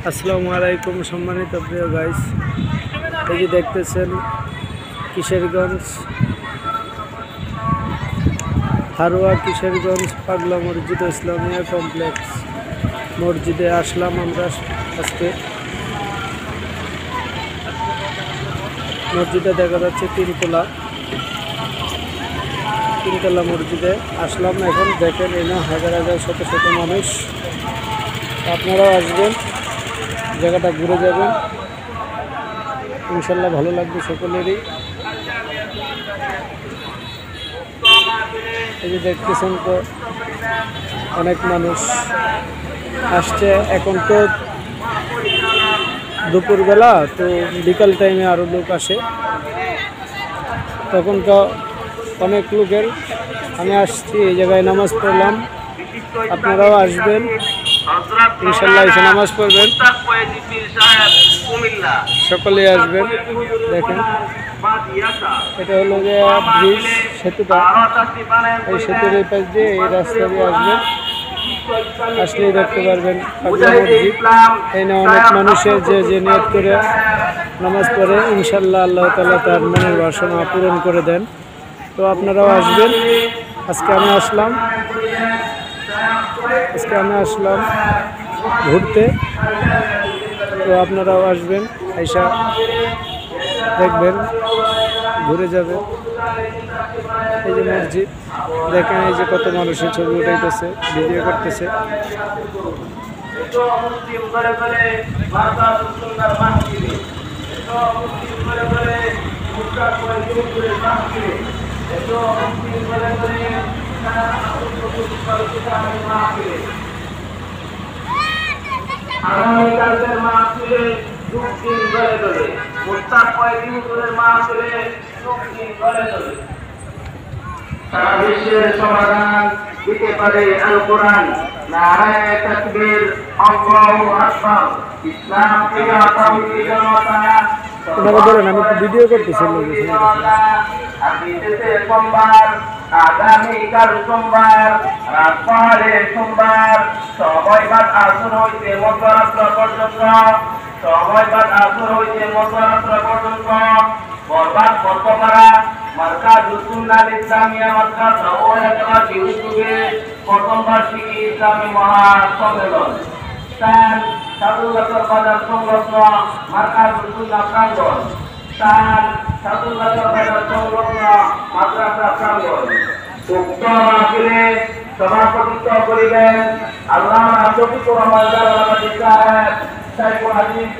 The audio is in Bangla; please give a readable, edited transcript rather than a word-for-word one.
আসসালামু আলাইকুম সম্মানিত প্রিয় গাইস, এই যে দেখতেছেন কিশোরগঞ্জ হারোয়া কিশোরগঞ্জ পাগলা মসজিদ ইসলামিয়া কমপ্লেক্স মসজিদে আসলাম আমরা আজকে। মসজিদে দেখা যাচ্ছে তিনতলা মসজিদে আসলাম। এখন দেখেন এই না হাজার হাজার শত শত মানুষ, আপনারাও আসবেন, জায়গাটা ঘুরে যাবেন, ইনশাল্লাহ ভালো লাগবে সকলেরই। এই যে দেখতেছেন তো অনেক মানুষ আসছে। এখন তো দুপুরবেলা, তো বিকাল টাইমে আরও লোক আসে, তখন তো অনেক লোকের। আমি আসছি এই জায়গায় নামাজ পড়লাম, আপনারাও আসবেন ইনশাল্লাহ, এসে নামাজ পড়বেন, সকলেই আসবেন। দেখেন এটা হলো যে ব্রিজ, সেতুটা, এই সেতুর এই পাশ দিয়ে এই রাস্তা দিয়ে আসবেন, আসলেই দেখতে পারবেন পাগলা মসজিদ। এখানে অনেক মানুষের যে নিয়ত করে নামাজ পড়ে, ইনশাল্লাহ আল্লাহ তাআলা তার মনের বাসনা পূরণ করে দেন। তো আপনারাও আসবেন। আজকে আমি আসলাম ঘুরতে, তো আপনারাও আসবেন, আইসা দেখবেন, ঘুরে যাবেন। এই যে মসজিদ দেখেন, এই যে কত মানুষের ছবি উঠাইতেছে, ভিডিও করতেছে। আগামীকালকের মাহফিলে দুঃখিন গলে গলে, মুস্তাক কয়েকদিনের মাহফিলে দুঃখিন গলে গলে। সারা বিশ্বের সমাধান দিতে পারে আল কোরআন। নারায়ে তাকবীর, আল্লাহু আকবার। ইসলাম প্রিয় তাওহীদ জনতা, আমি তো ভিডিও করতেছি। আগামীকাল সোমবার রাত পাহাড়ে সোমবার সময় বাদ আসর হইতে মধ্যরাত্র পর্যন্ত, বরবাদ বর্তমারা মার্কাজ সুন্নাহ ইসলামিয়া মাদ্রাসা ও এলাকাবাসী উদ্যোগে প্রথম বার্ষিকী ইসলামী মহাসম্মেলন স্থান সাদুল্লাহর বাজার সংলগ্ন মার্কাজ সুন্নাহ প্রাঙ্গণ, স্থান সাদুল্লাহর বাজার সংলগ্ন মাদ্রাসা প্রাঙ্গণ। উক্ত মাহফিলে সভাপতিত্ব করিবেন আল্লামা শফিকুর রহমান সাহেব, শাইখুল হাদিস